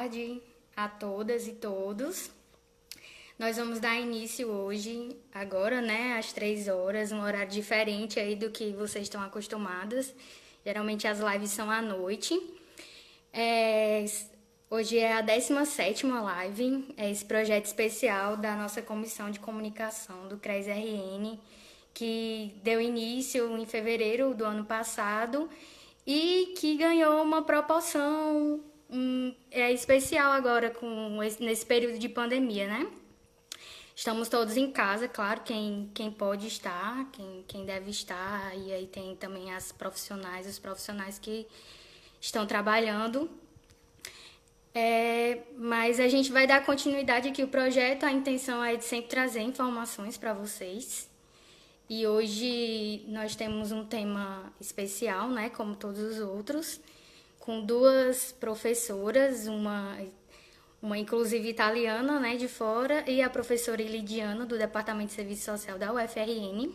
tarde a todas e todos. Nós vamos dar início hoje, agora, né, às 3 horas, um horário diferente aí do que vocês estão acostumadas. Geralmente as lives são à noite. Hoje é a 17ª live, é esse projeto especial da nossa Comissão de Comunicação do CRES-RN, que deu início em fevereiro do ano passado e que ganhou uma proporção especial agora nesse período de pandemia, né? Estamos todos em casa, claro, quem pode estar, quem deve estar, e aí tem também os profissionais que estão trabalhando. Mas a gente vai dar continuidade aqui ao projeto, a intenção é de sempre trazer informações para vocês. E hoje nós temos um tema especial, né, como todos os outros, com duas professoras, uma inclusive italiana, né, de fora, e a professora Lidiana, do Departamento de Serviço Social da UFRN.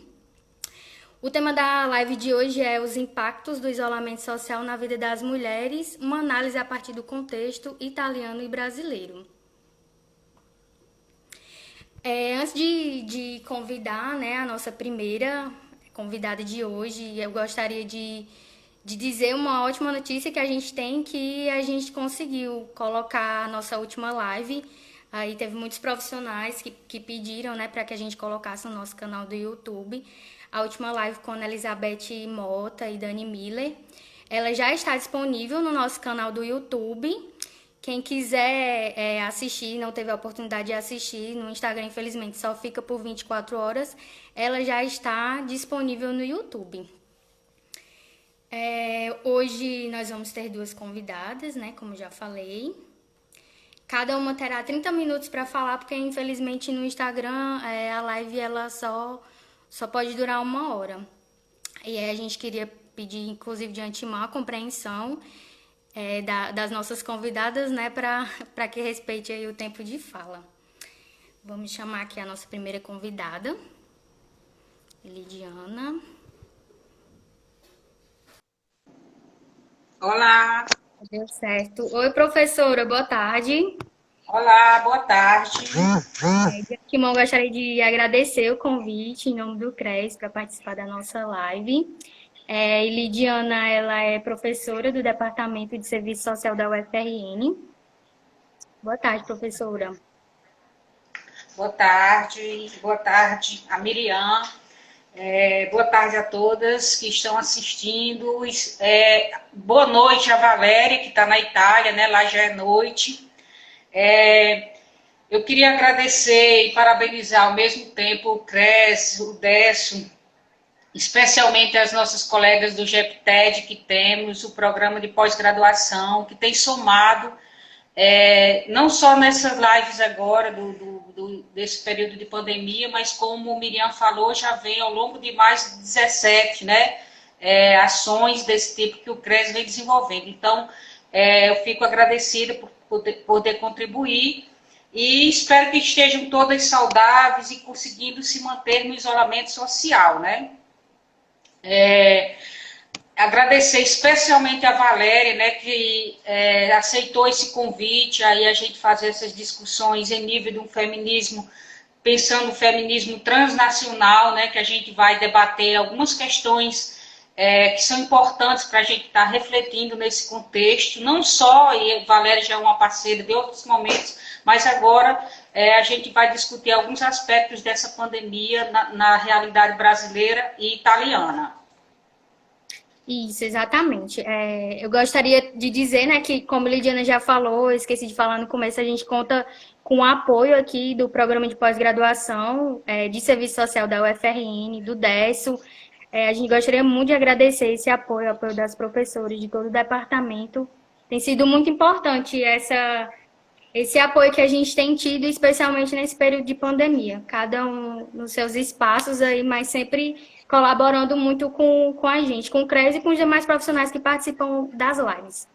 O tema da live de hoje é os impactos do isolamento social na vida das mulheres, uma análise a partir do contexto italiano e brasileiro. Antes de convidar, né, a nossa primeira convidada de hoje, eu gostaria de dizer uma ótima notícia que a gente tem, que a gente conseguiu colocar a nossa última live. Aí teve muitos profissionais que pediram, né, para que a gente colocasse no nosso canal do YouTube. A última live com a Elizabeth Mota e Dani Miller. Ela já está disponível no nosso canal do YouTube. Quem quiser assistir, não teve a oportunidade de assistir, no Instagram, infelizmente, só fica por 24 horas. Ela já está disponível no YouTube. Hoje nós vamos ter duas convidadas, né, como já falei. Cada uma terá 30 minutos para falar, porque infelizmente no Instagram a live ela só pode durar 1 hora. E aí a gente queria pedir, inclusive de antemão, a compreensão das nossas convidadas, né, para que respeite aí o tempo de fala. Vamos chamar aqui a nossa primeira convidada, Lidiana. Olá. Deu certo. Oi, professora, boa tarde. Olá, boa tarde. De antemão, gostaria de agradecer o convite em nome do CRES para participar da nossa live. Lidiana, ela é professora do Departamento de Serviço Social da UFRN. Boa tarde, professora. Boa tarde a Miriam. Boa tarde a todas que estão assistindo. Boa noite a Valéria, que está na Itália, né? Lá já é noite. Eu queria agradecer e parabenizar ao mesmo tempo o CRES, o DESO, especialmente as nossas colegas do GEPTED que temos, o programa de pós-graduação, que tem somado, não só nessas lives agora, desse período de pandemia, mas como o Miriam falou, já vem ao longo de mais de 17, né, ações desse tipo que o CRES vem desenvolvendo. Então, eu fico agradecida por poder contribuir e espero que estejam todas saudáveis e conseguindo se manter no isolamento social, né? Agradecer especialmente a Valéria, né, que aceitou esse convite, aí a gente fazer essas discussões em nível de um feminismo, pensando no feminismo transnacional, né, que a gente vai debater algumas questões que são importantes para a gente estar refletindo nesse contexto, não só, e a Valéria já é uma parceira de outros momentos, mas agora a gente vai discutir alguns aspectos dessa pandemia na realidade brasileira e italiana. Isso, exatamente. Eu gostaria de dizer, né, que como a Lidiana já falou, eu esqueci de falar no começo, a gente conta com o apoio aqui do programa de pós-graduação de serviço social da UFRN, do DESO. A gente gostaria muito de agradecer esse apoio, o apoio das professoras de todo o departamento. Tem sido muito importante esse apoio que a gente tem tido, especialmente nesse período de pandemia. Cada um nos seus espaços aí, mas sempre colaborando muito com a gente, com o CRES e com os demais profissionais que participam das lives.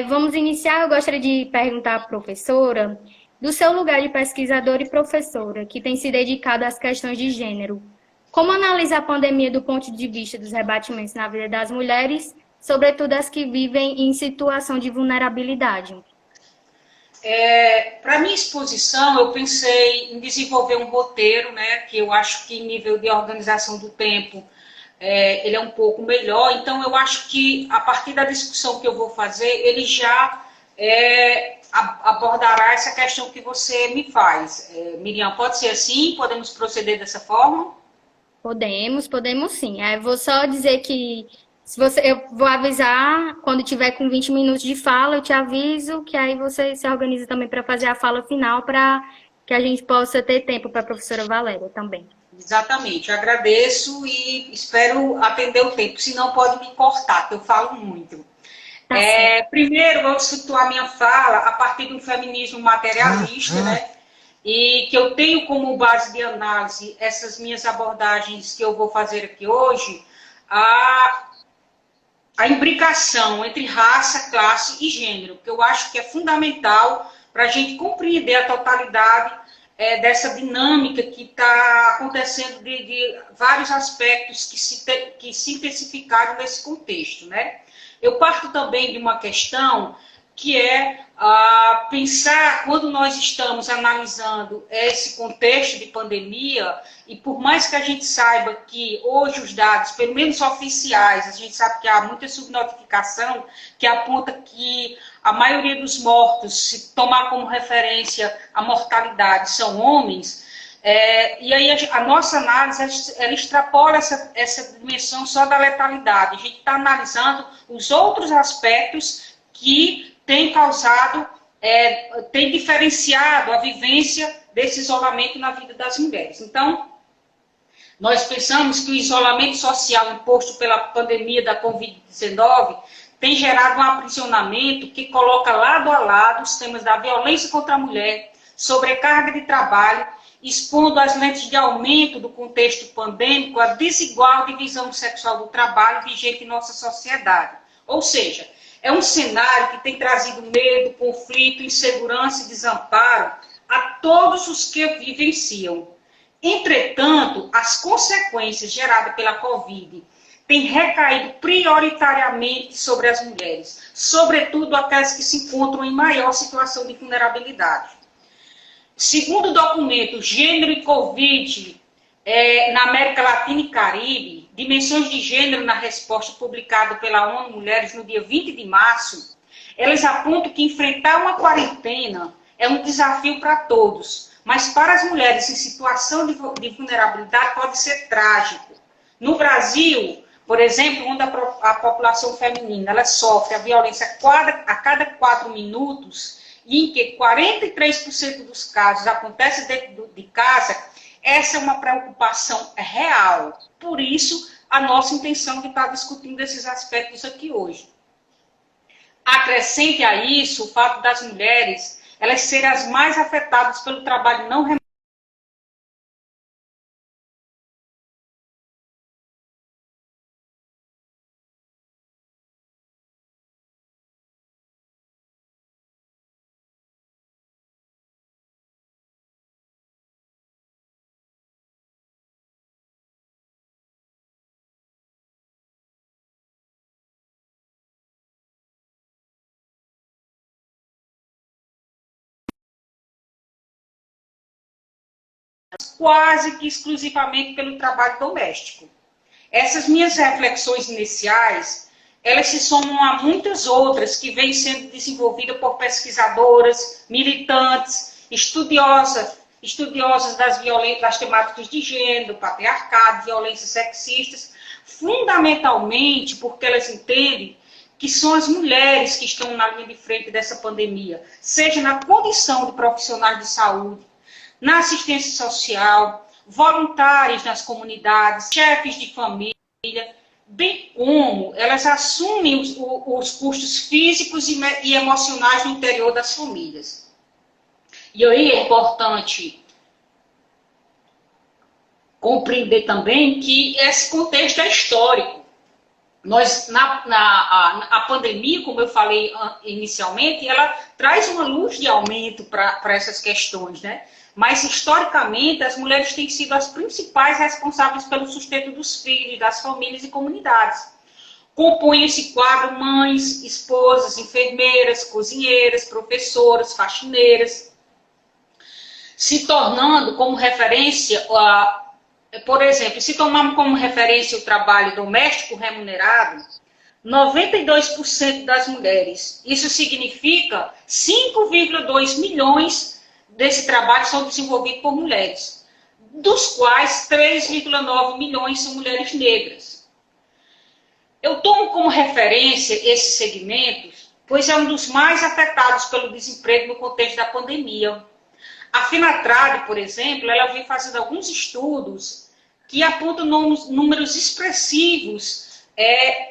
Vamos iniciar. Eu gostaria de perguntar à professora, do seu lugar de pesquisadora e professora, que tem se dedicado às questões de gênero, como analisa a pandemia do ponto de vista dos rebatimentos na vida das mulheres, sobretudo as que vivem em situação de vulnerabilidade? Para minha exposição, eu pensei em desenvolver um roteiro, né, que eu acho que em nível de organização do tempo, ele é um pouco melhor. Então, eu acho que a partir da discussão que eu vou fazer, ele já abordará essa questão que você me faz. Miriam, pode ser assim? Podemos proceder dessa forma? Podemos sim. Aí eu vou só dizer que se você, eu vou avisar quando tiver com 20 minutos de fala, eu te aviso, que aí você se organiza também para fazer a fala final para que a gente possa ter tempo para a professora Valéria também. Exatamente, eu agradeço e espero atender o tempo, senão pode me cortar, que eu falo muito. Tá certo. Primeiro, vou situar minha fala a partir do feminismo materialista, né? E que eu tenho como base de análise essas minhas abordagens que eu vou fazer aqui hoje, a imbricação entre raça, classe e gênero, que eu acho que é fundamental para a gente compreender a totalidade dessa dinâmica que está acontecendo de vários aspectos que se intensificaram nesse contexto, né? Eu parto também de uma questão que é pensar, quando nós estamos analisando esse contexto de pandemia, e por mais que a gente saiba que hoje os dados, pelo menos oficiais, a gente sabe que há muita subnotificação que aponta que a maioria dos mortos, se tomar como referência a mortalidade, são homens. E aí a nossa análise, ela extrapola essa dimensão só da letalidade. A gente está analisando os outros aspectos que têm causado, têm diferenciado a vivência desse isolamento na vida das mulheres. Então, nós pensamos que o isolamento social imposto pela pandemia da Covid-19 tem gerado um aprisionamento que coloca lado a lado os temas da violência contra a mulher, sobrecarga de trabalho, expondo as lentes de aumento do contexto pandêmico a desigual divisão sexual do trabalho vigente em nossa sociedade. Ou seja, é um cenário que tem trazido medo, conflito, insegurança e desamparo a todos os que vivenciam. Entretanto, as consequências geradas pela Covid têm recaído prioritariamente sobre as mulheres, sobretudo aquelas que se encontram em maior situação de vulnerabilidade. Segundo o documento Gênero e Covid na América Latina e Caribe, Dimensões de Gênero na Resposta, publicado pela ONU Mulheres no dia 20 de março, elas apontam que enfrentar uma quarentena é um desafio para todos, mas para as mulheres em situação de vulnerabilidade pode ser trágico. No Brasil, por exemplo, onde a população feminina ela sofre a violência a cada 4 minutos, e em que 43% dos casos acontecem dentro de casa, essa é uma preocupação real. Por isso, a nossa intenção de estar discutindo esses aspectos aqui hoje. Acrescente a isso o fato das mulheres elas serem as mais afetadas pelo trabalho não remunerado. Quase que exclusivamente pelo trabalho doméstico. Essas minhas reflexões iniciais, elas se somam a muitas outras que vêm sendo desenvolvidas por pesquisadoras, militantes, estudiosas das temáticas de gênero, patriarcado, violências sexistas, fundamentalmente porque elas entendem que são as mulheres que estão na linha de frente dessa pandemia, seja na condição de profissionais de saúde, na assistência social, voluntários nas comunidades, chefes de família, bem como elas assumem os custos físicos e emocionais no interior das famílias. E aí é importante compreender também que esse contexto é histórico. A pandemia, como eu falei inicialmente, ela traz uma luz de aumento para essas questões, né? Mas, historicamente, as mulheres têm sido as principais responsáveis pelo sustento dos filhos, das famílias e comunidades. compõem esse quadro mães, esposas, enfermeiras, cozinheiras, professoras, faxineiras, se tornando como referência, por exemplo, se tomarmos como referência o trabalho doméstico remunerado, 92% das mulheres. Isso significa 5,2 milhões desse trabalho são desenvolvidos por mulheres, dos quais 3,9 milhões são mulheres negras. Eu tomo como referência esses segmentos, pois é um dos mais afetados pelo desemprego no contexto da pandemia. A Fenatrade, por exemplo, ela vem fazendo alguns estudos que apontam números expressivos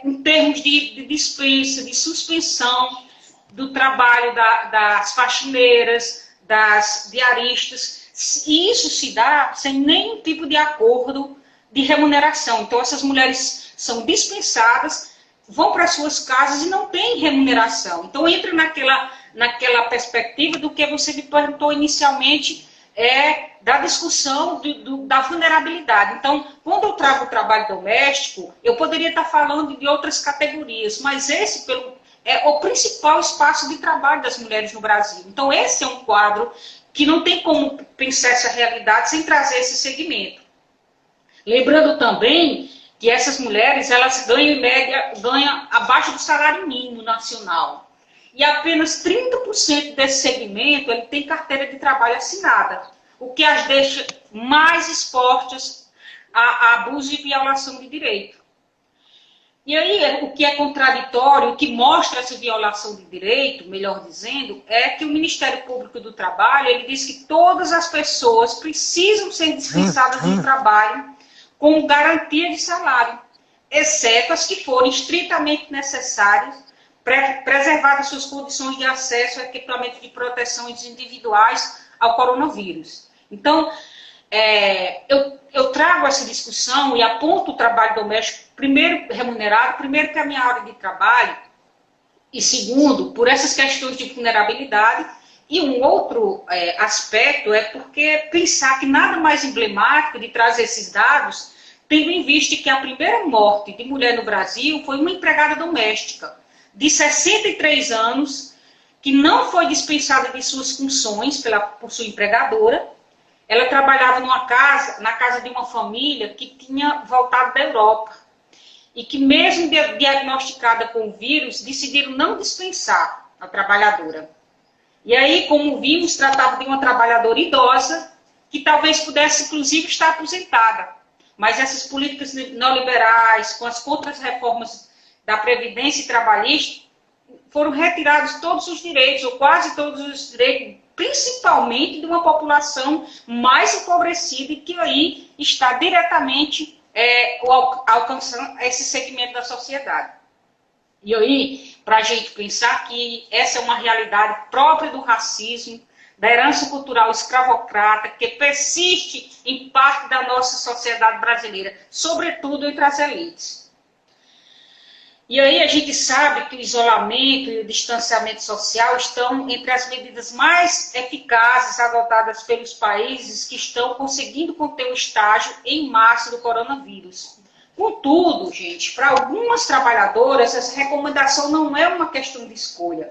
em termos de dispensa, de suspensão do trabalho das faxineiras, das diaristas, e isso se dá sem nenhum tipo de acordo de remuneração. Então, essas mulheres são dispensadas, vão para suas casas e não têm remuneração. Então, entra naquela perspectiva do que você me perguntou inicialmente, da discussão da vulnerabilidade. Então, quando eu trago o trabalho doméstico, eu poderia estar falando de outras categorias, mas esse é o principal espaço de trabalho das mulheres no Brasil. Então, esse é um quadro que não tem como pensar essa realidade sem trazer esse segmento. Lembrando também que essas mulheres, elas ganham, em média, abaixo do salário mínimo nacional. E apenas 30% desse segmento ele tem carteira de trabalho assinada, o que as deixa mais expostas a abuso e violação de direito. E aí, o que é contraditório, o que mostra essa violação de direito, melhor dizendo, é que o Ministério Público do Trabalho, ele diz que todas as pessoas precisam ser dispensadas do trabalho com garantia de salário, exceto as que forem estritamente necessárias, preservadas suas condições de acesso a equipamentos de proteção individuais ao coronavírus. Então, eu trago essa discussão e aponto o trabalho doméstico, primeiro remunerado, primeiro que é a minha área de trabalho, e segundo, por essas questões de vulnerabilidade, e um outro aspecto é porque pensar que nada mais emblemático de trazer esses dados, tendo em vista que a primeira morte de mulher no Brasil foi uma empregada doméstica, de 63 anos, que não foi dispensada de suas funções por sua empregadora. Ela trabalhava na casa de uma família que tinha voltado da Europa e que, mesmo diagnosticada com o vírus, decidiram não dispensar a trabalhadora. E aí, como vimos, tratava de uma trabalhadora idosa que talvez pudesse, inclusive, estar aposentada. Mas essas políticas neoliberais, com as contra-reformas da Previdência e Trabalhista, foram retirados todos os direitos, ou quase todos os direitos, principalmente de uma população mais empobrecida e que aí está diretamente alcançando esse segmento da sociedade. E aí, para a gente pensar que essa é uma realidade própria do racismo, da herança cultural escravocrata, que persiste em parte da nossa sociedade brasileira, sobretudo entre as elites. E aí a gente sabe que o isolamento e o distanciamento social estão entre as medidas mais eficazes adotadas pelos países que estão conseguindo conter o estágio em massa do coronavírus. Contudo, gente, para algumas trabalhadoras, essa recomendação não é uma questão de escolha,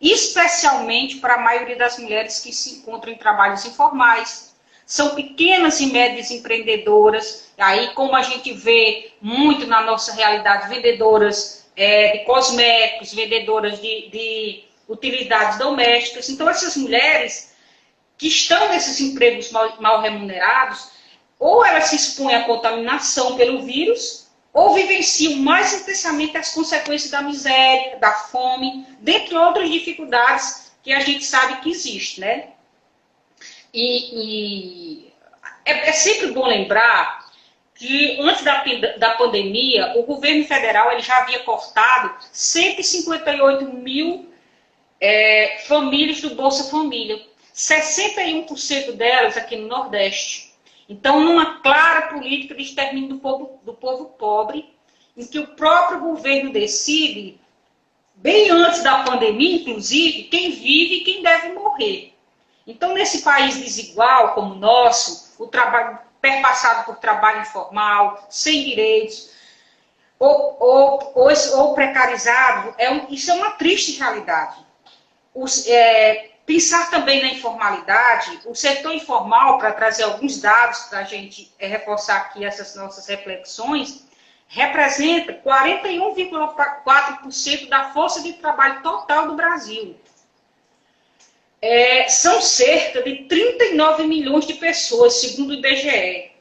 especialmente para a maioria das mulheres que se encontram em trabalhos informais. São pequenas e médias empreendedoras, aí como a gente vê muito na nossa realidade, vendedoras de cosméticos, vendedoras de utilidades domésticas. Então essas mulheres que estão nesses empregos mal remunerados, ou elas se expõem à contaminação pelo vírus, ou vivenciam mais intensamente as consequências da miséria, da fome, dentre outras dificuldades que a gente sabe que existe, né? E é sempre bom lembrar que antes da pandemia, o governo federal ele já havia cortado 158 mil famílias do Bolsa Família, 61% delas aqui no Nordeste. Então, numa clara política de extermínio do povo pobre, em que o próprio governo decide, bem antes da pandemia, inclusive, quem vive e quem deve morrer. Então, nesse país desigual como o nosso, o trabalho perpassado por trabalho informal, sem direitos, ou precarizado, isso é uma triste realidade. Pensar também na informalidade, o setor informal, para trazer alguns dados para a gente reforçar aqui essas nossas reflexões, representa 41,4% da força de trabalho total do Brasil. São cerca de 39 milhões de pessoas, segundo o IBGE.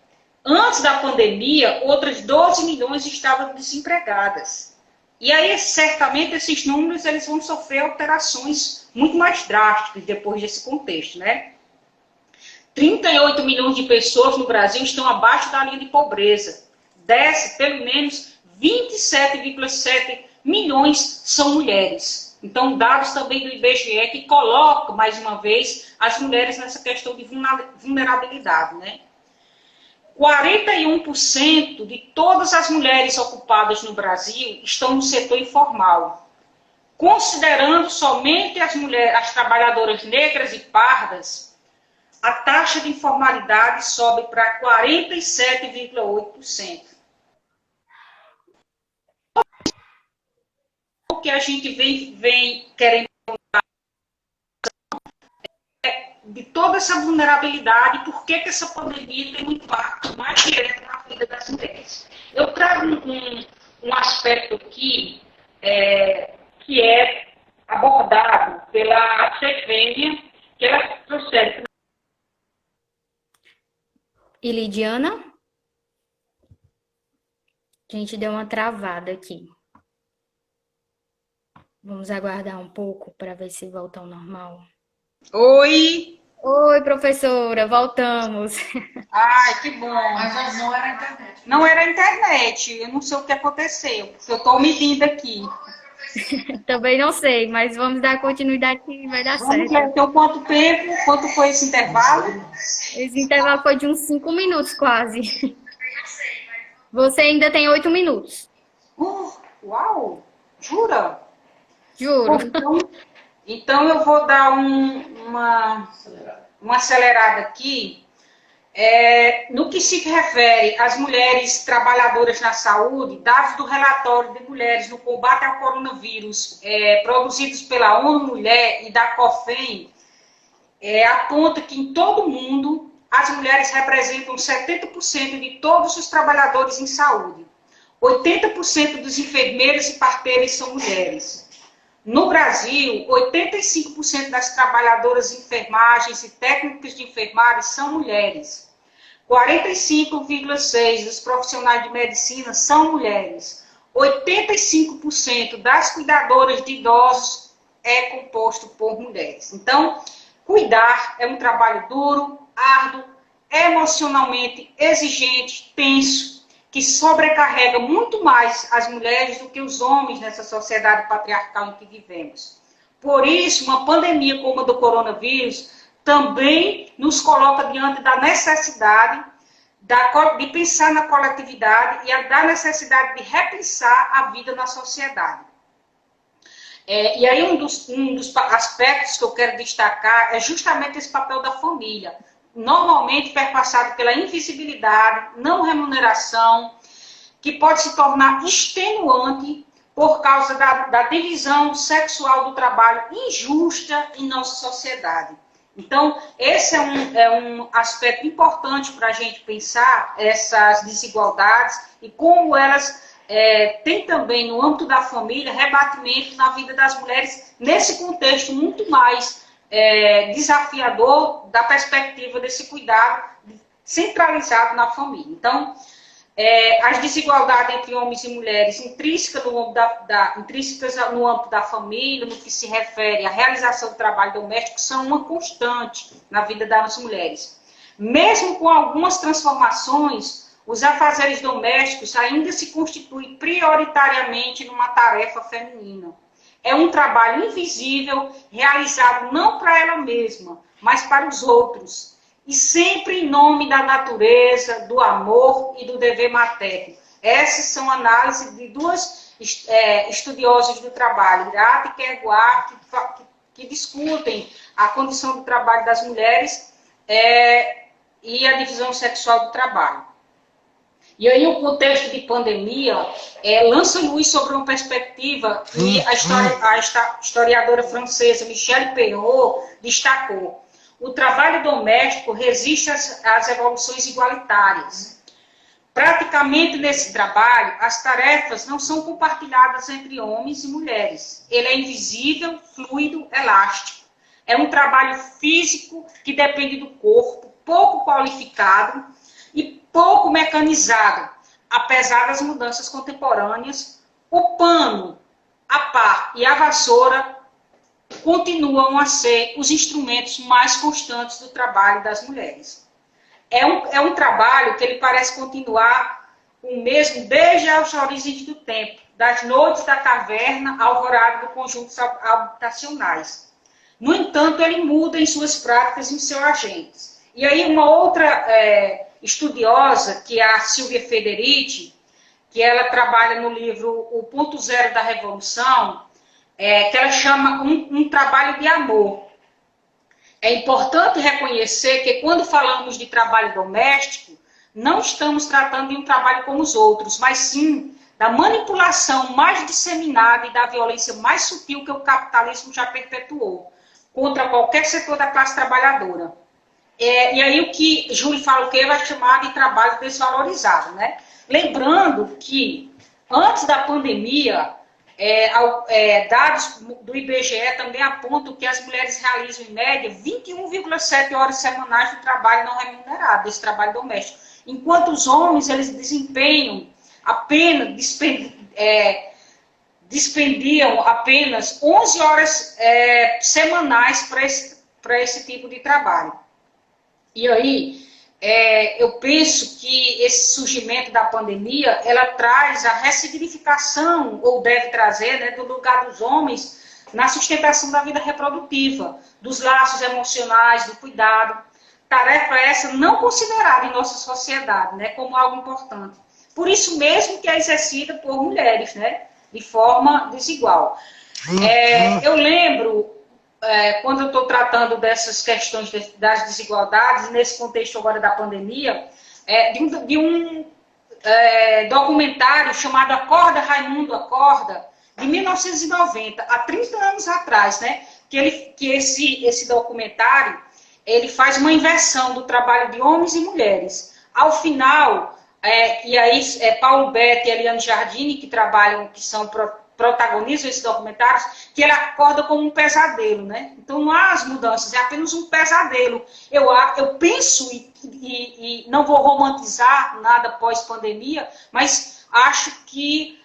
Antes da pandemia, outras 12 milhões estavam desempregadas. E aí, certamente, esses números eles vão sofrer alterações muito mais drásticas depois desse contexto, né? 38 milhões de pessoas no Brasil estão abaixo da linha de pobreza. Pelo menos 27,7 milhões são mulheres. Então, dados também do IBGE que colocam, mais uma vez, as mulheres nessa questão de vulnerabilidade, né? 41% de todas as mulheres ocupadas no Brasil estão no setor informal. Considerando somente as trabalhadoras negras e pardas, a taxa de informalidade sobe para 47,8%. O que a gente vem querendo de toda essa vulnerabilidade, por que essa pandemia tem um impacto mais direto na vida das mulheres. Eu trago um aspecto aqui que é abordado pela Cefênia, que ela trouxe. E Lidiana? A gente deu uma travada aqui. Vamos aguardar um pouco para ver se volta ao normal. Oi! Oi, professora, voltamos. Ai, que bom. Mas não era a internet. Não era a internet, eu não sei o que aconteceu, porque eu estou medindo aqui. Também não sei, mas vamos dar continuidade que vai dar Vamos certo. ver, então, quanto tempo, quanto foi esse intervalo? Esse intervalo foi de uns 5 minutos quase. Você ainda tem 8 minutos. Uau! Jura? Juro. Bom, então eu vou dar uma acelerada aqui. No que se refere às mulheres trabalhadoras na saúde, dados do relatório de mulheres no combate ao coronavírus, produzidos pela ONU Mulher e da COFEM, aponta que em todo o mundo as mulheres representam 70% de todos os trabalhadores em saúde. 80% dos enfermeiros e parteiras são mulheres. No Brasil, 85% das trabalhadoras de enfermagens e técnicas de enfermagem são mulheres. 45,6% dos profissionais de medicina são mulheres. 85% das cuidadoras de idosos é composto por mulheres. Então, cuidar é um trabalho duro, árduo, emocionalmente exigente, tenso, que sobrecarrega muito mais as mulheres do que os homens nessa sociedade patriarcal em que vivemos. Por isso, uma pandemia como a do coronavírus também nos coloca diante da necessidade de pensar na coletividade e da necessidade de repensar a vida na sociedade. E aí um dos aspectos que eu quero destacar é justamente esse papel da família, normalmente perpassado pela invisibilidade, não remuneração, que pode se tornar extenuante por causa da divisão sexual do trabalho injusta em nossa sociedade. Então, esse é um aspecto importante para a gente pensar essas desigualdades e como elas têm também, no âmbito da família, rebatimento na vida das mulheres, nesse contexto muito mais desafiador da perspectiva desse cuidado centralizado na família. Então, as desigualdades entre homens e mulheres intrínsecas no âmbito da família, no que se refere à realização do trabalho doméstico, são uma constante na vida das mulheres. Mesmo com algumas transformações, os afazeres domésticos ainda se constituem prioritariamente numa tarefa feminina. É um trabalho invisível, realizado não para ela mesma, mas para os outros. E sempre em nome da natureza, do amor e do dever materno. Essas são análises de duas estudiosas do trabalho, Grata e Kerguar, que discutem a condição do trabalho das mulheres e a divisão sexual do trabalho. E aí o contexto de pandemia lança luz sobre uma perspectiva que a historiadora francesa Michelle Perrault destacou. O trabalho doméstico resiste às evoluções igualitárias. Praticamente nesse trabalho, as tarefas não são compartilhadas entre homens e mulheres. Ele é invisível, fluido, elástico. É um trabalho físico que depende do corpo, pouco qualificado e pouco mecanizado. Apesar das mudanças contemporâneas, o pano, a pá e a vassoura continuam a ser os instrumentos mais constantes do trabalho das mulheres. É um trabalho que ele parece continuar o mesmo desde as origens do tempo, das noites da caverna ao alvorada do conjuntos habitacionais. No entanto, ele muda em suas práticas e em seus agentes. E aí uma outra estudiosa, que é a Silvia Federici, que ela trabalha no livro O Ponto Zero da Revolução, que ela chama um trabalho de amor. É importante reconhecer que quando falamos de trabalho doméstico, não estamos tratando de um trabalho como os outros, mas sim da manipulação mais disseminada e da violência mais sutil que o capitalismo já perpetuou contra qualquer setor da classe trabalhadora. E aí o que Júlio Falquet vai chamar de trabalho desvalorizado, né? Lembrando que antes da pandemia, dados do IBGE também apontam que as mulheres realizam, em média, 21,7 horas semanais de trabalho não remunerado, desse trabalho doméstico. Enquanto os homens, eles desempenham apenas, despendiam apenas 11 horas semanais para esse tipo de trabalho. E aí, eu penso que esse surgimento da pandemia, ela traz a ressignificação, ou deve trazer, né, do lugar dos homens na sustentação da vida reprodutiva, dos laços emocionais, do cuidado. Tarefa essa não considerada em nossa sociedade, né, como algo importante. Por isso mesmo que é exercida por mulheres, né, de forma desigual. Eu lembro, quando eu estou tratando dessas questões das desigualdades, nesse contexto agora da pandemia, de um documentário chamado Acorda, Raimundo, Acorda, de 1990, há 30 anos atrás, né, que esse documentário ele faz uma inversão do trabalho de homens e mulheres. Ao final, e aí Paulo Betti e Eliane Jardini, que são protagonizam esse documentário, que ele acorda como um pesadelo, né? Então não há as mudanças, é apenas um pesadelo. Eu penso, e não vou romantizar nada pós-pandemia, mas acho que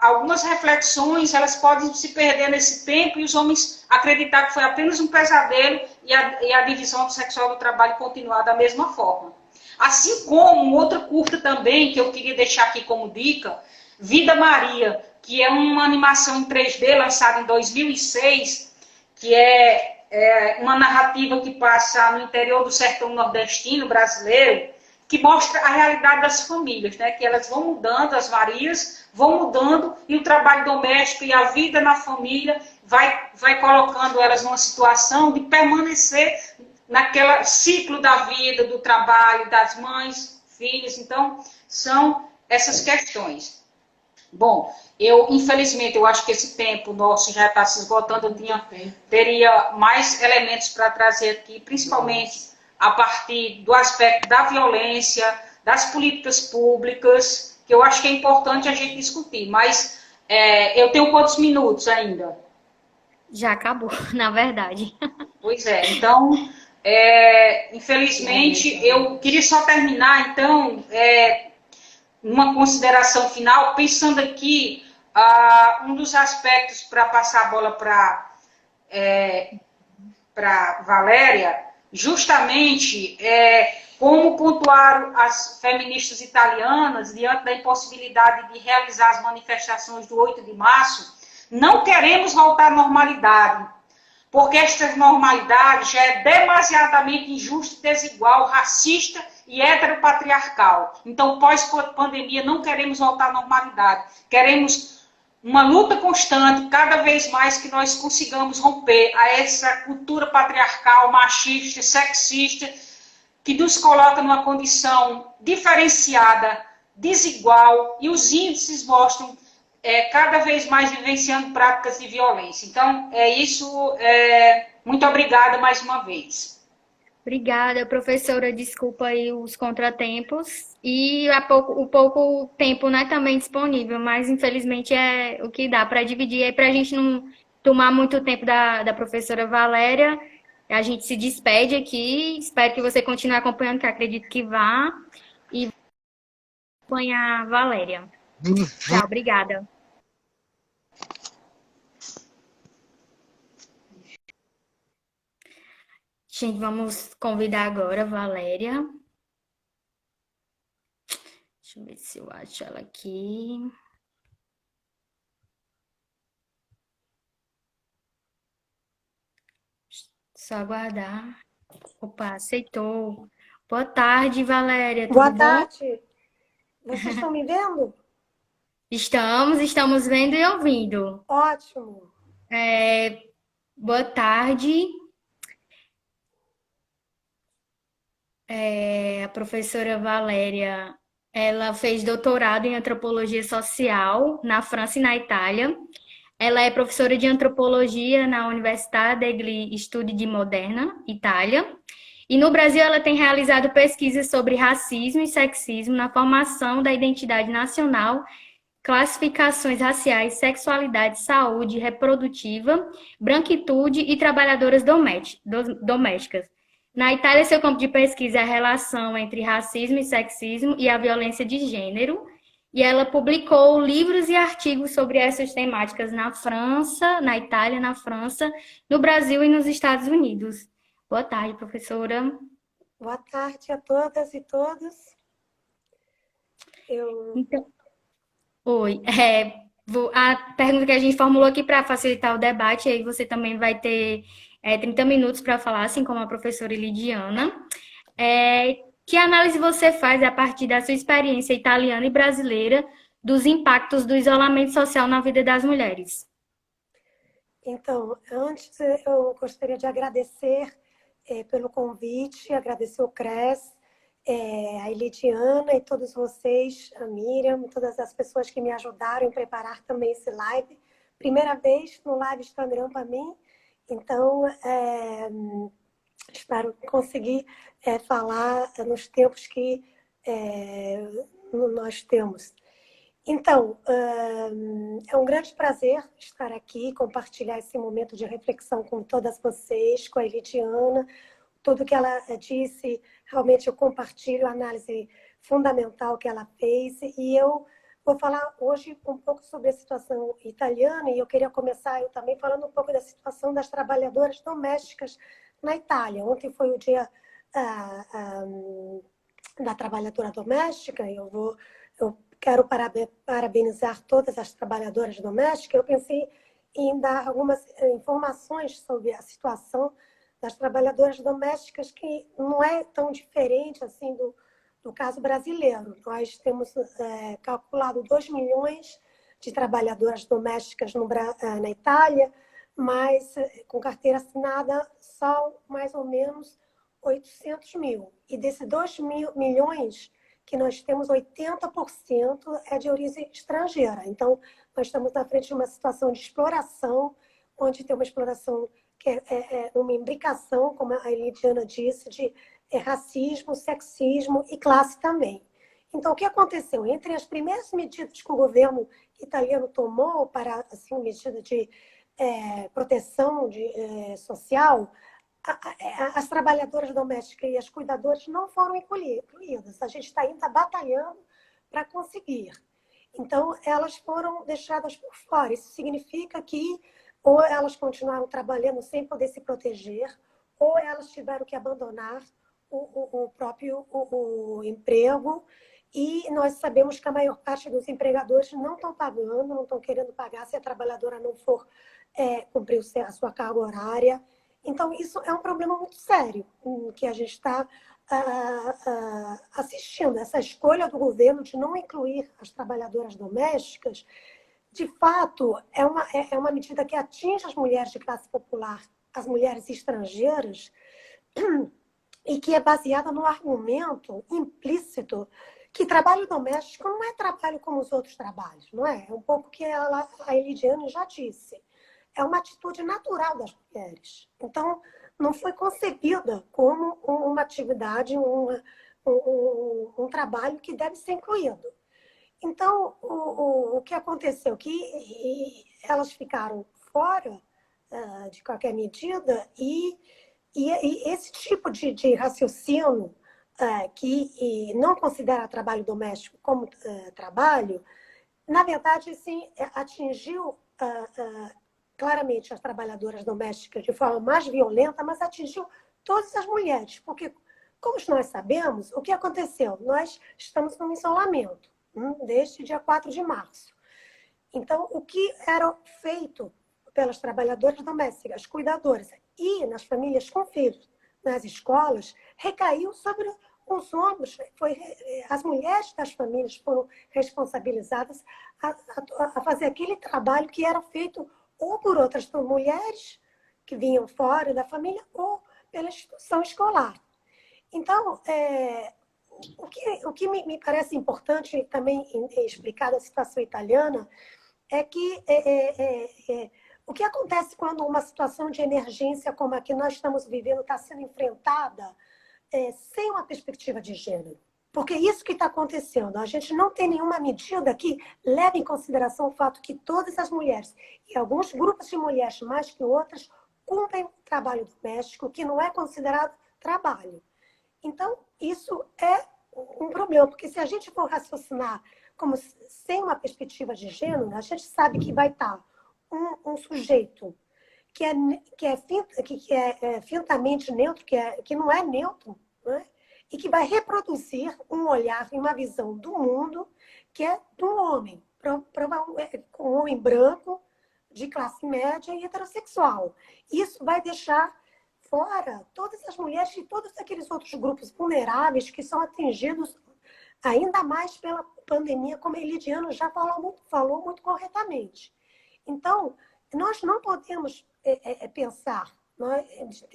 algumas reflexões elas podem se perder nesse tempo e os homens acreditar que foi apenas um pesadelo e a divisão sexual do trabalho continuar da mesma forma. Assim como outra curta também, que eu queria deixar aqui como dica, Vida Maria, que é uma animação em 3D lançada em 2006, que é uma narrativa que passa no interior do sertão nordestino brasileiro, que mostra a realidade das famílias, né? Que elas vão mudando, as Marias vão mudando, e o trabalho doméstico e a vida na família vai colocando elas numa situação de permanecer naquele ciclo da vida, do trabalho, das mães, filhos. Então, são essas questões. Bom, infelizmente, eu acho que esse tempo nosso já está se esgotando. Eu teria mais elementos para trazer aqui, principalmente a partir do aspecto da violência, das políticas públicas, que eu acho que é importante a gente discutir. Mas eu tenho quantos minutos ainda? Já acabou, na verdade. Pois é, então, infelizmente, eu queria só terminar, então, uma consideração final, pensando aqui, um dos aspectos para passar a bola para Valéria, justamente como pontuaram as feministas italianas diante da impossibilidade de realizar as manifestações do 8 de março, não queremos voltar à normalidade, porque esta normalidade já é demasiadamente injusta, desigual, racista e heteropatriarcal. Então, pós-pandemia, não queremos voltar à normalidade. Queremos uma luta constante, cada vez mais que nós consigamos romper a essa cultura patriarcal, machista, sexista, que nos coloca numa condição diferenciada desigual e os índices mostram cada vez mais vivenciando práticas de violência. Então, é isso. Muito obrigada mais uma vez. Obrigada, professora. Desculpa aí os contratempos e o pouco tempo, né, também disponível, mas infelizmente é o que dá para dividir aí para a gente não tomar muito tempo da professora Valéria. A gente se despede aqui. Espero que você continue acompanhando, que acredito que vá, e acompanhar a Valéria. Tchau, obrigada. Gente, vamos convidar agora a Valéria. Deixa eu ver se eu acho ela aqui. Só aguardar. Opa, aceitou. Boa tarde, Valéria. Boa Tudo bom? tarde. Vocês estão me vendo? Estamos vendo e ouvindo. Ótimo. Boa tarde. A professora Valéria, ela fez doutorado em antropologia social na França e na Itália. Ela é professora de antropologia na Università degli Studi di Moderna, Itália. E no Brasil ela tem realizado pesquisas sobre racismo e sexismo na formação da identidade nacional, classificações raciais, sexualidade, saúde reprodutiva, branquitude e trabalhadoras domésticas. Na Itália, seu campo de pesquisa é a relação entre racismo e sexismo e a violência de gênero, e ela publicou livros e artigos sobre essas temáticas na França, na Itália, na França, no Brasil e nos Estados Unidos. Boa tarde, professora. Boa tarde a todas e todos. Então, oi. A pergunta que a gente formulou aqui para facilitar o debate, aí você também vai ter 30 minutos para falar, assim como a professora Lidiana. Que análise você faz a partir da sua experiência italiana e brasileira dos impactos do isolamento social na vida das mulheres? Então, antes eu gostaria de agradecer pelo convite, agradecer o CRES, a Elidiana e todos vocês, a Miriam, todas as pessoas que me ajudaram em preparar também esse live. Primeira vez no live Instagram para mim, então espero conseguir falar nos tempos que nós temos. Então, é um grande prazer estar aqui, compartilhar esse momento de reflexão com todas vocês, com a Elidiana. Tudo que ela disse, realmente eu compartilho a análise fundamental que ela fez. E eu vou falar hoje um pouco sobre a situação italiana, e eu queria começar eu também falando um pouco da situação das trabalhadoras domésticas na Itália. Ontem foi o dia da trabalhadora doméstica, e eu quero parabenizar todas as trabalhadoras domésticas. Eu pensei em dar algumas informações sobre a situação das trabalhadoras domésticas, que não é tão diferente assim do caso brasileiro. Nós temos calculado 2 milhões de trabalhadoras domésticas na Itália, mas com carteira assinada só mais ou menos 800 mil. E desses 2 milhões que nós temos, 80% é de origem estrangeira. Então, nós estamos na frente de uma situação de exploração, onde tem uma exploração que é uma imbricação, como a Elidiana disse, de racismo, sexismo e classe também. Então, o que aconteceu? Entre as primeiras medidas que o governo italiano tomou para, assim, medida de proteção social, as trabalhadoras domésticas e as cuidadoras não foram incluídas. A gente está ainda batalhando para conseguir. Então, elas foram deixadas por fora. Isso significa que ou elas continuaram trabalhando sem poder se proteger, ou elas tiveram que abandonar o próprio emprego. E nós sabemos que a maior parte dos empregadores não estão pagando, não estão querendo pagar se a trabalhadora não for cumprir a sua carga horária. Então, isso é um problema muito sério que a gente está assistindo. Essa escolha do governo de não incluir as trabalhadoras domésticas, de fato, é uma medida que atinge as mulheres de classe popular, as mulheres estrangeiras, e que é baseada no argumento implícito que trabalho doméstico não é trabalho como os outros trabalhos, não é? É um pouco que a Elidiane já disse. É uma atitude natural das mulheres. Então, não foi concebida como uma atividade, um trabalho que deve ser incluído. Então, o que aconteceu? Que elas ficaram fora de qualquer medida e esse tipo de raciocínio que não considera trabalho doméstico como trabalho, na verdade, sim, atingiu claramente as trabalhadoras domésticas de forma mais violenta, mas atingiu todas as mulheres, porque, como nós sabemos, o que aconteceu? Nós estamos num isolamento desde dia 4 de março. Então, o que era feito pelas trabalhadoras domésticas, cuidadoras e nas famílias com filhos, nas escolas, recaiu sobre os ombros. As mulheres das famílias foram responsabilizadas a fazer aquele trabalho que era feito ou por outras mulheres que vinham fora da família ou pela instituição escolar. Então, o que me parece importante também explicar da situação italiana é que o que acontece quando uma situação de emergência como a que nós estamos vivendo está sendo enfrentada sem uma perspectiva de gênero. Porque é isso que está acontecendo. A gente não tem nenhuma medida que leve em consideração o fato que todas as mulheres, e alguns grupos de mulheres mais que outras, cumprem trabalho doméstico que não é considerado trabalho. Então, isso é um problema, porque se a gente for raciocinar como sem uma perspectiva de gênero, a gente sabe que vai estar um sujeito que é fintamente neutro, que não é neutro, né? E que vai reproduzir um olhar e uma visão do mundo que é do homem, com um homem branco, de classe média e heterossexual. Isso vai deixar fora todas as mulheres e todos aqueles outros grupos vulneráveis que são atingidos ainda mais pela pandemia, como a Elidiane já falou muito corretamente. Então, nós não podemos pensar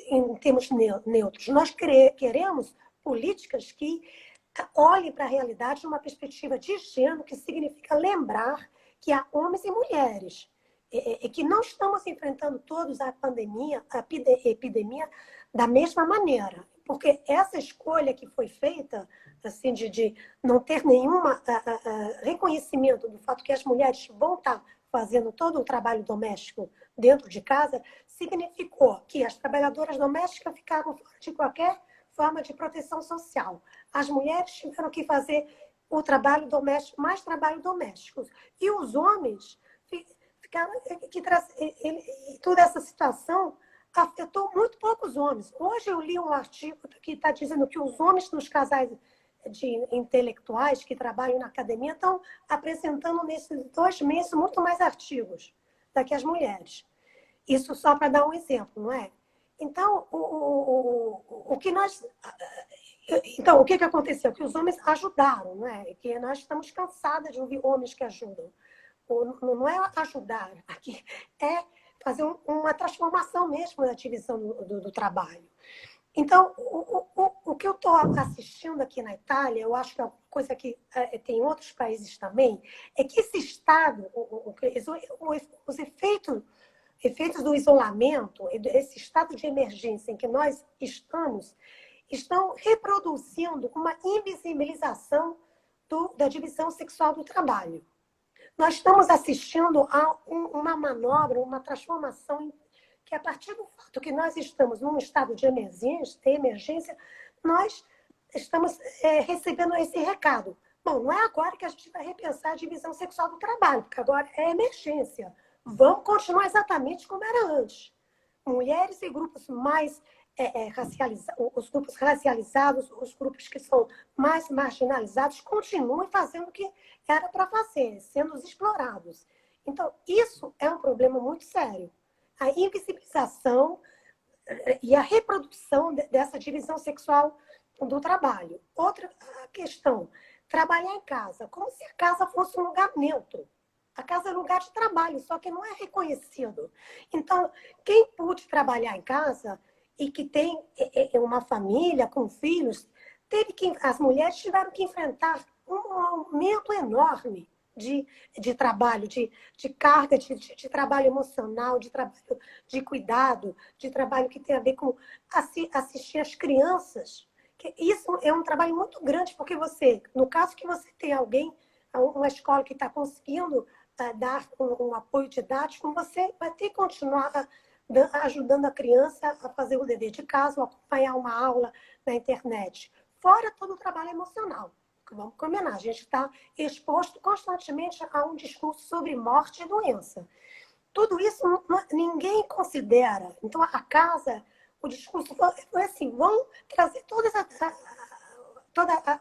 em termos neutros. Nós queremos políticas que olhem para a realidade de uma perspectiva de gênero, que significa lembrar que há homens e mulheres, e que não estamos enfrentando todos a pandemia, a epidemia, da mesma maneira. Porque essa escolha que foi feita, assim, de não ter nenhum reconhecimento do fato que as mulheres vão estar fazendo todo o trabalho doméstico dentro de casa, significou que as trabalhadoras domésticas ficaram fora de qualquer forma de proteção social. As mulheres tiveram que fazer o trabalho doméstico, mais trabalho doméstico. E os homens ficaram... toda essa situação afetou muito poucos homens. Hoje eu li um artigo que está dizendo que os homens nos casais de intelectuais que trabalham na academia estão apresentando nesses 2 meses muito mais artigos do que as mulheres. Isso só para dar um exemplo, não é? Então, o que aconteceu? Que os homens ajudaram, não é? Que nós estamos cansadas de ouvir homens que ajudam. Não é ajudar, aqui é fazer uma transformação mesmo na divisão do trabalho. Então, o que eu estou assistindo aqui na Itália, eu acho que é uma coisa que tem em outros países também, é que esse estado, os efeitos do isolamento, esse estado de emergência em que nós estão reproduzindo uma invisibilização da divisão sexual do trabalho. Nós estamos assistindo a uma manobra, uma transformação que, a partir do fato que nós estamos num estado de emergência, nós estamos recebendo esse recado. Bom, não é agora que a gente vai repensar a divisão sexual do trabalho, porque agora é emergência. Vamos continuar exatamente como era antes. Mulheres e grupos mais racializados, os grupos racializados, os grupos que são mais marginalizados, continuem fazendo o que era para fazer, sendo explorados. Então, isso é um problema muito sério. A invisibilização e a reprodução dessa divisão sexual do trabalho. Outra questão, trabalhar em casa, como se a casa fosse um lugar neutro. A casa é lugar de trabalho, só que não é reconhecido. Então, quem pôde trabalhar em casa e que tem uma família com filhos, as mulheres tiveram que enfrentar um aumento enorme de trabalho, de carga, de trabalho emocional, de trabalho de cuidado, de trabalho que tem a ver com assistir as crianças. Isso é um trabalho muito grande, porque você, no caso que você tem alguém, uma escola que está conseguindo dar um apoio didático, você vai ter que continuar ajudando a criança a fazer o dever de casa, ou acompanhar uma aula na internet. Fora todo o trabalho emocional. Vamos combinar, a gente está exposto constantemente a um discurso sobre morte e doença. Tudo isso ninguém considera. Então, a casa, o discurso foi assim, vão trazer todo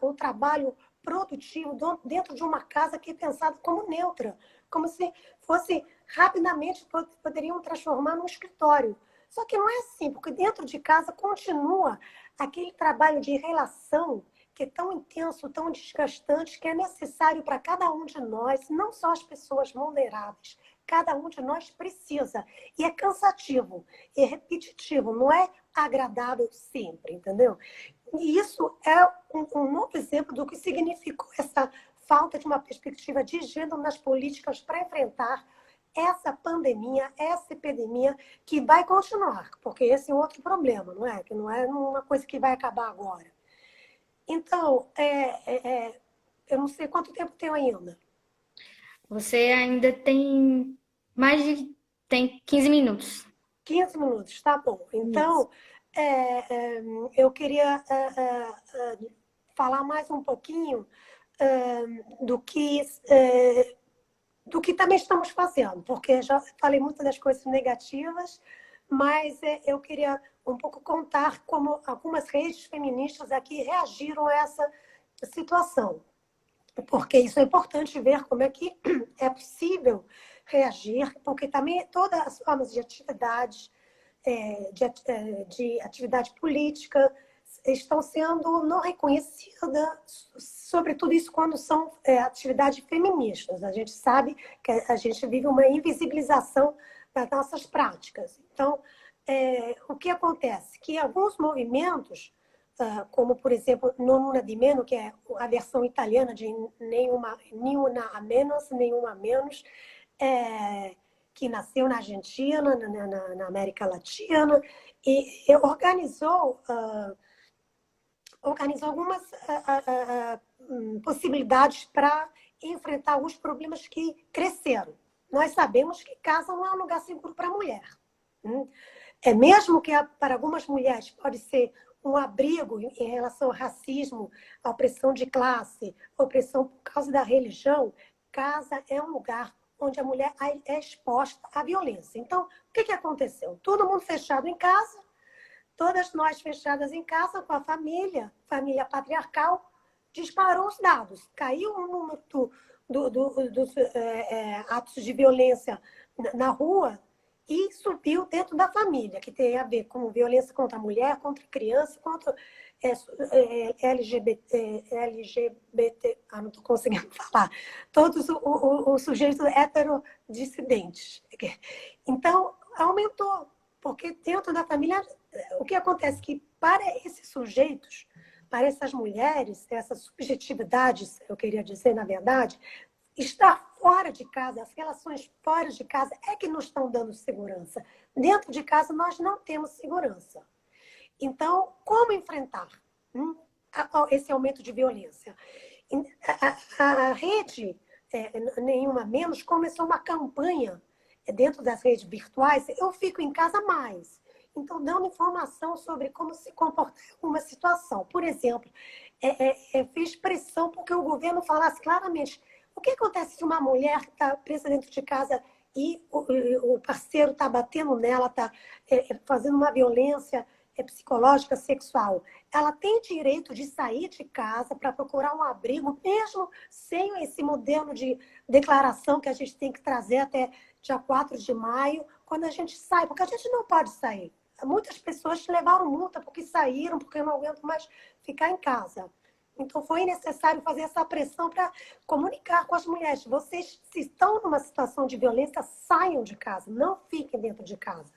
o trabalho produtivo dentro de uma casa que é pensada como neutra, como se fosse rapidamente poderiam transformar num escritório. Só que não é assim, porque dentro de casa continua aquele trabalho de relação que é tão intenso, tão desgastante, que é necessário para cada um de nós, não só as pessoas vulneráveis, cada um de nós precisa. E é cansativo, é repetitivo, não é agradável sempre, entendeu? E isso é um novo exemplo do que significou essa falta de uma perspectiva de gênero nas políticas para enfrentar essa pandemia, essa epidemia que vai continuar, porque esse é outro problema, não é? Que não é uma coisa que vai acabar agora. Então, eu não sei quanto tempo tenho ainda. Você ainda tem tem 15 minutos. 15 minutos, tá bom. Então, eu queria falar mais um pouquinho do que também estamos fazendo, porque já falei muito das coisas negativas, mas eu queria um pouco contar como algumas redes feministas aqui reagiram a essa situação, porque isso é importante ver como é que é possível reagir, porque também todas as formas de atividades, de atividade política estão sendo não reconhecidas, sobretudo isso quando são atividades feministas. A gente sabe que a gente vive uma invisibilização das nossas práticas. Então, o que acontece? Que alguns movimentos, como, por exemplo, Non Una di Meno, que é a versão italiana de nenhuma a menos, nenhuma a menos, que nasceu na Argentina, na América Latina, e organizou algumas possibilidades para enfrentar alguns problemas que cresceram. Nós sabemos que casa não é um lugar seguro para a mulher. Mesmo que para algumas mulheres pode ser um abrigo em relação ao racismo, à opressão de classe, opressão por causa da religião, casa é um lugar onde a mulher é exposta à violência. Então, o que aconteceu? Todo mundo fechado em casa, todas nós fechadas em casa com a família patriarcal, disparou os dados. Caiu o número dos atos de violência na rua e subiu dentro da família, que tem a ver com violência contra a mulher, contra a criança, contra LGBT, não estou conseguindo falar, todos os sujeitos heterodissidentes. Então, aumentou, porque dentro da família, o que acontece é que para esses sujeitos, para essas mulheres, essas subjetividades, eu queria dizer, na verdade, estar fora de casa, as relações fora de casa é que nos estão dando segurança. Dentro de casa, nós não temos segurança. Então, como enfrentar esse aumento de violência? A rede Nenhuma Menos começou uma campanha dentro das redes virtuais, eu fico em casa mais. Então, dando informação sobre como se comportar em uma situação. Por exemplo, fiz pressão porque o governo falasse claramente o que acontece se uma mulher está presa dentro de casa e o parceiro está batendo nela, está fazendo uma violência psicológica, sexual. Ela tem direito de sair de casa para procurar um abrigo, mesmo sem esse modelo de declaração que a gente tem que trazer até dia 4 de maio, quando a gente sai, porque a gente não pode sair. Muitas pessoas levaram multa porque saíram, porque não aguentam mais ficar em casa. Então, foi necessário fazer essa pressão para comunicar com as mulheres. Vocês, se estão numa situação de violência, saiam de casa, não fiquem dentro de casa.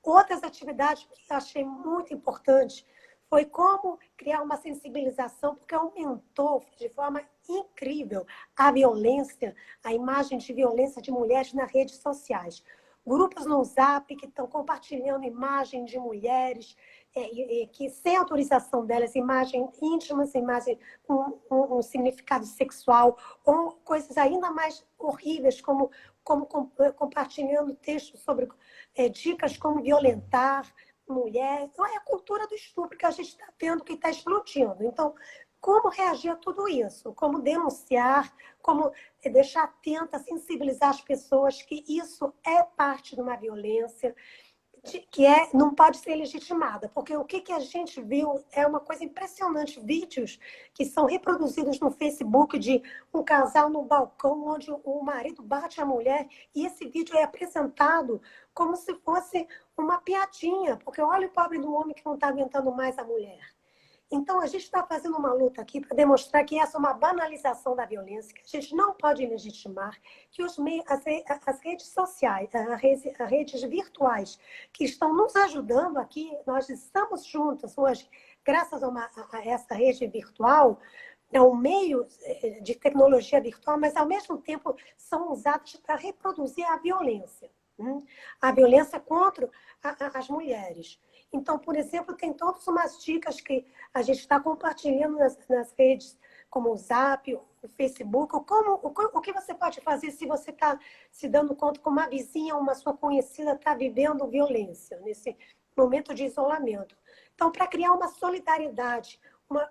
Outras atividades que eu achei muito importante foi como criar uma sensibilização, porque aumentou de forma incrível a violência, a imagem de violência de mulheres nas redes sociais. Grupos no Zap que estão compartilhando imagens de mulheres que, sem autorização delas, imagens íntimas, imagens com um significado sexual, ou coisas ainda mais horríveis, como compartilhando textos sobre dicas como violentar mulher. Então, é a cultura do estupro que a gente está vendo que está explodindo. Então, como reagir a tudo isso? Como denunciar, como deixar atenta, sensibilizar as pessoas que isso é parte de uma violência, que não pode ser legitimada. Porque o que a gente viu é uma coisa impressionante. Vídeos que são reproduzidos no Facebook de um casal no balcão onde o marido bate a mulher e esse vídeo é apresentado como se fosse uma piadinha. Porque olha o pobre do homem que não está aguentando mais a mulher. Então, a gente está fazendo uma luta aqui para demonstrar que essa é uma banalização da violência, que a gente não pode legitimar, que as redes sociais, as redes virtuais que estão nos ajudando aqui, nós estamos juntos hoje, graças a essa rede virtual, é um meio de tecnologia virtual, mas, ao mesmo tempo, são usados para reproduzir a violência contra as mulheres. Então, por exemplo, tem todas umas dicas que a gente está compartilhando nas redes, como o Zap, o Facebook, o que você pode fazer se você está se dando conta que uma vizinha, uma sua conhecida está vivendo violência nesse momento de isolamento. Então, para criar uma solidariedade,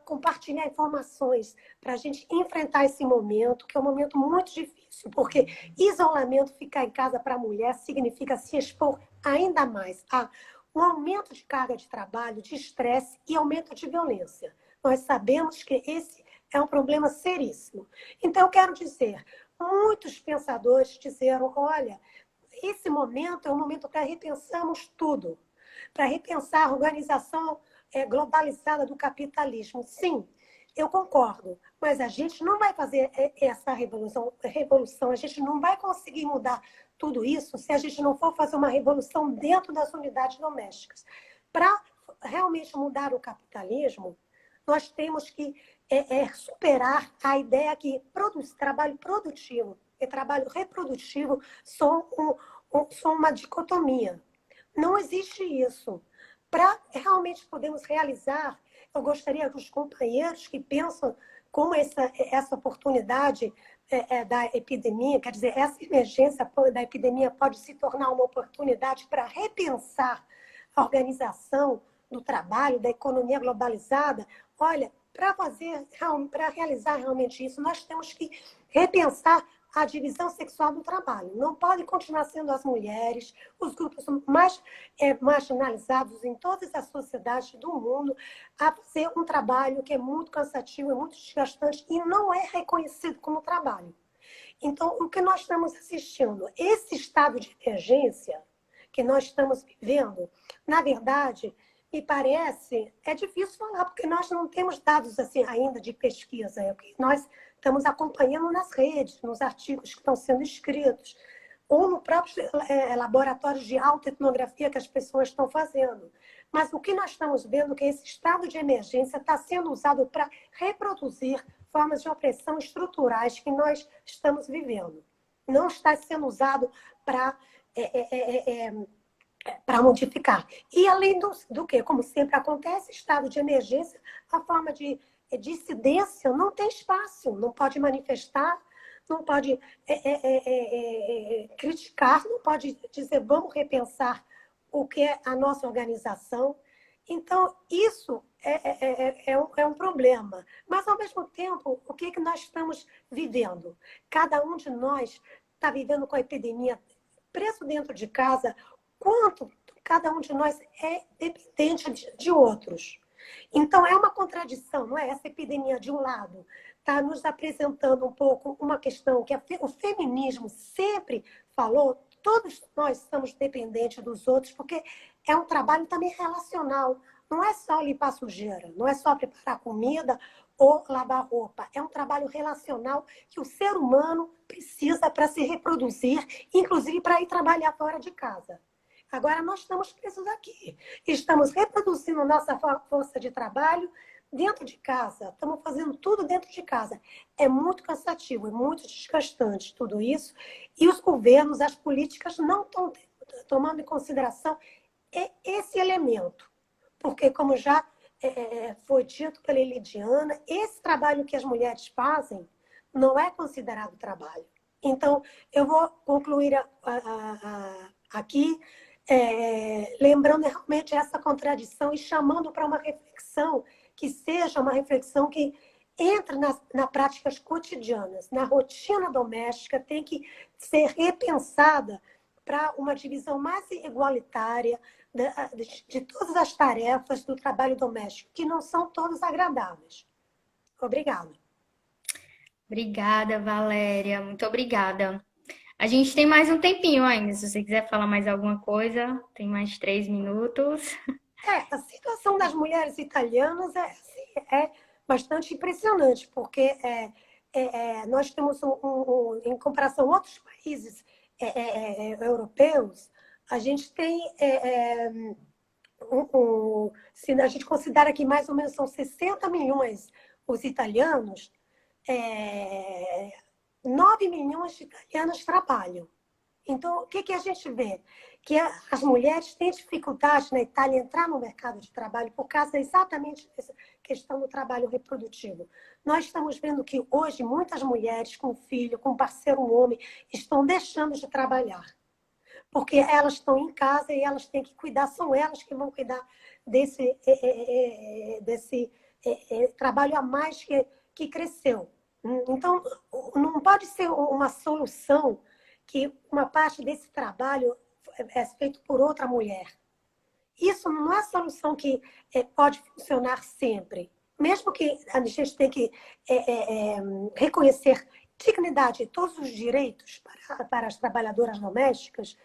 compartilhar informações para a gente enfrentar esse momento, que é um momento muito difícil, porque isolamento, ficar em casa para a mulher, significa se expor ainda mais a um aumento de carga de trabalho, de estresse e aumento de violência. Nós sabemos que esse é um problema seríssimo. Então, eu quero dizer, muitos pensadores disseram, olha, esse momento é um momento para repensarmos tudo, para repensar a organização globalizada do capitalismo. Sim, eu concordo, mas a gente não vai fazer essa revolução, a gente não vai conseguir mudar tudo isso se a gente não for fazer uma revolução dentro das unidades domésticas. Para realmente mudar o capitalismo, nós temos que superar a ideia que trabalho produtivo e trabalho reprodutivo são uma dicotomia. Não existe isso. Para realmente podermos realizar, eu gostaria que os companheiros que pensam como essa oportunidade da epidemia, quer dizer, essa emergência da epidemia pode se tornar uma oportunidade para repensar a organização do trabalho, da economia globalizada. Olha, para realizar realmente isso, nós temos que repensar a divisão sexual do trabalho. Não pode continuar sendo as mulheres, os grupos mais marginalizados em todas as sociedades do mundo, a fazer um trabalho que é muito cansativo, é muito desgastante e não é reconhecido como trabalho. Então, o que nós estamos assistindo, esse estado de emergência que nós estamos vivendo, na verdade, me parece, é difícil falar, porque nós não temos dados assim ainda de pesquisa, nós estamos acompanhando nas redes, nos artigos que estão sendo escritos, ou no próprio laboratório de autoetnografia que as pessoas estão fazendo. Mas o que nós estamos vendo é que esse estado de emergência está sendo usado para reproduzir formas de opressão estruturais que nós estamos vivendo. Não está sendo usado para modificar. E além do que, como sempre acontece, estado de emergência, a forma de dissidência não tem espaço, não pode manifestar, não pode criticar, não pode dizer vamos repensar o que é a nossa organização. Então, isso é um problema. Mas, ao mesmo tempo, o que nós estamos vivendo? Cada um de nós está vivendo com a epidemia preso dentro de casa, quanto cada um de nós é dependente de outros. Então, é uma contradição, não é? Essa epidemia, de um lado, está nos apresentando um pouco uma questão que o feminismo sempre falou, todos nós somos dependentes dos outros, porque é um trabalho também relacional. Não é só limpar sujeira, não é só preparar comida ou lavar roupa. É um trabalho relacional que o ser humano precisa para se reproduzir, inclusive para ir trabalhar fora de casa. Agora, nós estamos presos aqui. Estamos reproduzindo nossa força de trabalho, dentro de casa, estamos fazendo tudo dentro de casa. É muito cansativo, é muito desgastante tudo isso. E os governos, as políticas não estão tomando em consideração esse elemento. Porque, como já foi dito pela Elidiana, esse trabalho que as mulheres fazem não é considerado trabalho. Então, eu vou concluir aqui, lembrando realmente essa contradição e chamando para uma reflexão que seja uma reflexão que entre nas práticas cotidianas, na rotina doméstica, tem que ser repensada para uma divisão mais igualitária de todas as tarefas do trabalho doméstico, que não são todas agradáveis. Obrigada. Obrigada, Valéria. Muito obrigada. A gente tem mais um tempinho ainda. Se você quiser falar mais alguma coisa, tem mais 3 minutos. A situação das mulheres italianas é bastante impressionante, porque nós temos, em comparação a outros países europeus, a gente tem, se a gente considera que mais ou menos são 60 milhões os italianos, 9 milhões de italianos trabalham. Então, o que a gente vê? Que as mulheres têm dificuldade na Itália em entrar no mercado de trabalho por causa exatamente dessa questão do trabalho reprodutivo. Nós estamos vendo que hoje muitas mulheres com filho, com parceiro homem, estão deixando de trabalhar. Porque elas estão em casa e elas têm que cuidar, são elas que vão cuidar desse trabalho a mais que cresceu. Então, não pode ser uma solução que uma parte desse trabalho é feito por outra mulher. Isso não é solução que pode funcionar sempre. Mesmo que a gente tenha que reconhecer dignidade e todos os direitos para as trabalhadoras domésticas,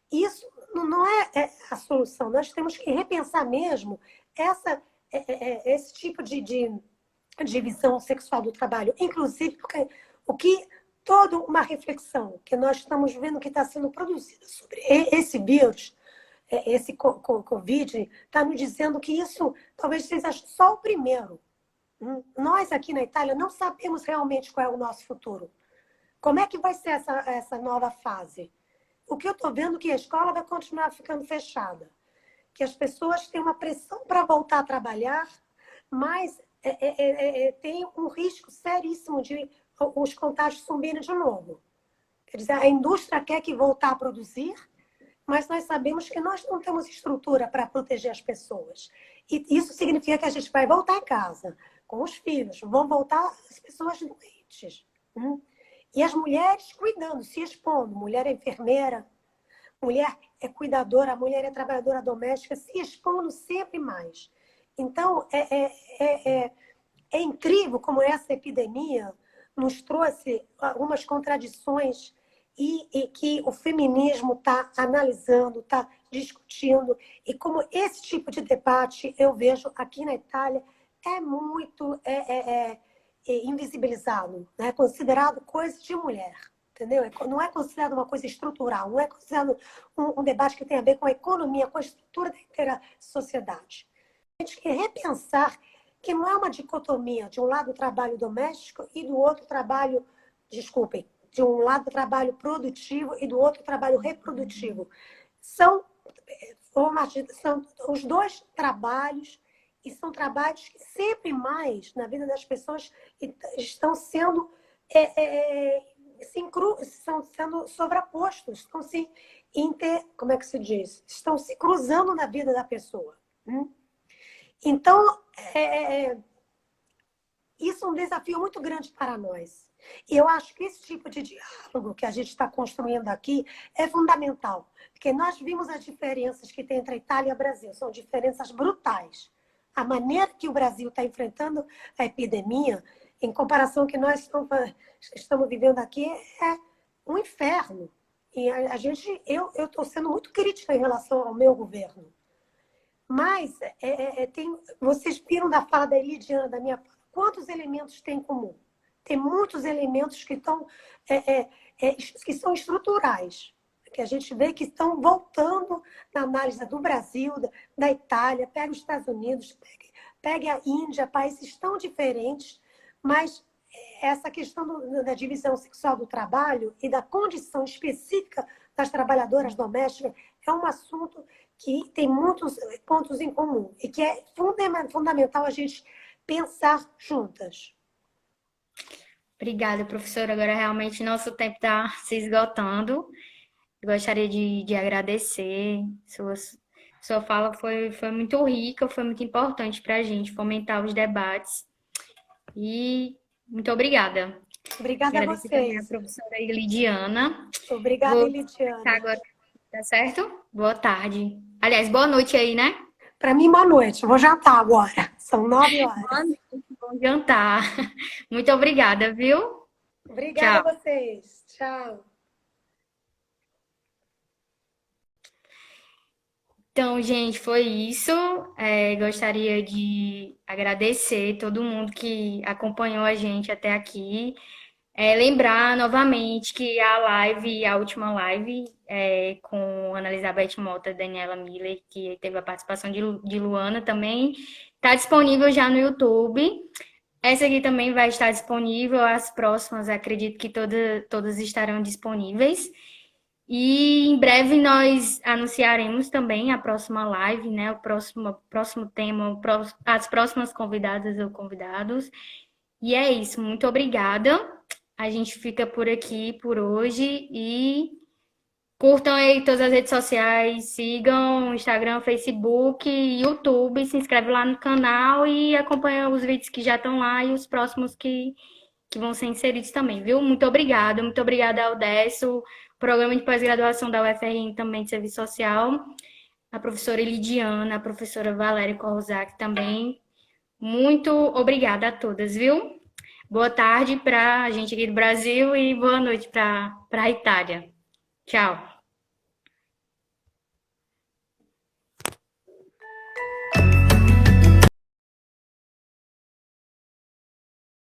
isso não é a solução. Nós temos que repensar mesmo esse tipo de divisão sexual do trabalho. Inclusive, porque toda uma reflexão que nós estamos vendo que está sendo produzida sobre esse vírus, esse Covid, está nos dizendo que isso talvez seja só o primeiro. Nós aqui na Itália não sabemos realmente qual é o nosso futuro. Como é que vai ser essa nova fase? O que eu estou vendo é que a escola vai continuar ficando fechada, que as pessoas têm uma pressão para voltar a trabalhar, mas tem um risco seríssimo de os contágios subirem de novo. Quer dizer, a indústria quer que voltar a produzir, mas nós sabemos que nós não temos estrutura para proteger as pessoas. E isso significa que a gente vai voltar em casa com os filhos, vão voltar as pessoas doentes. E as mulheres cuidando, se expondo. Mulher é enfermeira, mulher é cuidadora, mulher é trabalhadora doméstica, se expondo sempre mais. Então, é incrível como essa epidemia nos trouxe algumas contradições e que o feminismo está analisando, está discutindo. E como esse tipo de debate, eu vejo aqui na Itália, é muito invisibilizado, né? É considerado coisa de mulher, entendeu? Não é considerado uma coisa estrutural, não é considerado um debate que tem a ver com a economia, com a estrutura da inteira sociedade. A gente quer repensar que não é uma dicotomia, de um lado o trabalho doméstico e do outro trabalho, desculpem, de um lado o trabalho produtivo e do outro o trabalho reprodutivo. São os dois trabalhos, e são trabalhos que sempre mais, na vida das pessoas, estão sendo, estão sendo sobrepostos, estão se como é que se diz? Estão se cruzando na vida da pessoa. Então, isso é um desafio muito grande para nós. E eu acho que esse tipo de diálogo que a gente está construindo aqui é fundamental, porque nós vimos as diferenças que tem entre a Itália e o Brasil, são diferenças brutais. A maneira que o Brasil está enfrentando a epidemia, em comparação com o que nós estamos vivendo aqui, é um inferno. E eu estou sendo muito crítica em relação ao meu governo. Mas vocês viram da fala da Elidiana, da minha fala, quantos elementos tem em comum? Tem muitos elementos que que são estruturais, que a gente vê que estão voltando na análise do Brasil, da Itália, pega os Estados Unidos, Pegue a Índia, países tão diferentes, mas essa questão da divisão sexual do trabalho e da condição específica das trabalhadoras domésticas é um assunto que tem muitos pontos em comum e que é fundamental a gente pensar juntas. Obrigada, professora. Agora realmente nosso tempo está se esgotando. Eu gostaria de agradecer. Sua fala foi muito rica, foi muito importante para a gente fomentar os debates. E muito obrigada. Obrigada a Agradecer também a vocês. professora Elidiana. Obrigada, Vou Elidiana. agora, tá certo? Boa tarde. Aliás, boa noite aí, né? Para mim, boa noite. Eu vou jantar agora. São 9 horas. Boa noite, bom jantar. Muito obrigada, viu? Obrigada Tchau. a vocês. Tchau. Então, gente, foi isso. Gostaria de agradecer todo mundo que acompanhou a gente até aqui. Lembrar novamente que a última live com Ana Elizabeth Mota e Daniela Miller, que teve a participação de Luana também, está disponível já no YouTube. Essa aqui também vai estar disponível, as próximas acredito que todas estarão disponíveis. E em breve nós anunciaremos também a próxima live, né? O próximo tema, as próximas convidadas ou convidados. E é isso, muito obrigada. A gente fica por aqui por hoje e curtam aí todas as redes sociais, sigam o Instagram, Facebook, YouTube, se inscreve lá no canal e acompanha os vídeos que já estão lá e os próximos que vão ser inseridos também, viu? Muito obrigada ao Décio, programa de pós-graduação da UFRN também de Serviço Social, a professora Elidiana, a professora Valéria Corzac também. Muito obrigada a todas, viu? Boa tarde para a gente aqui do Brasil e boa noite para a Itália. Tchau.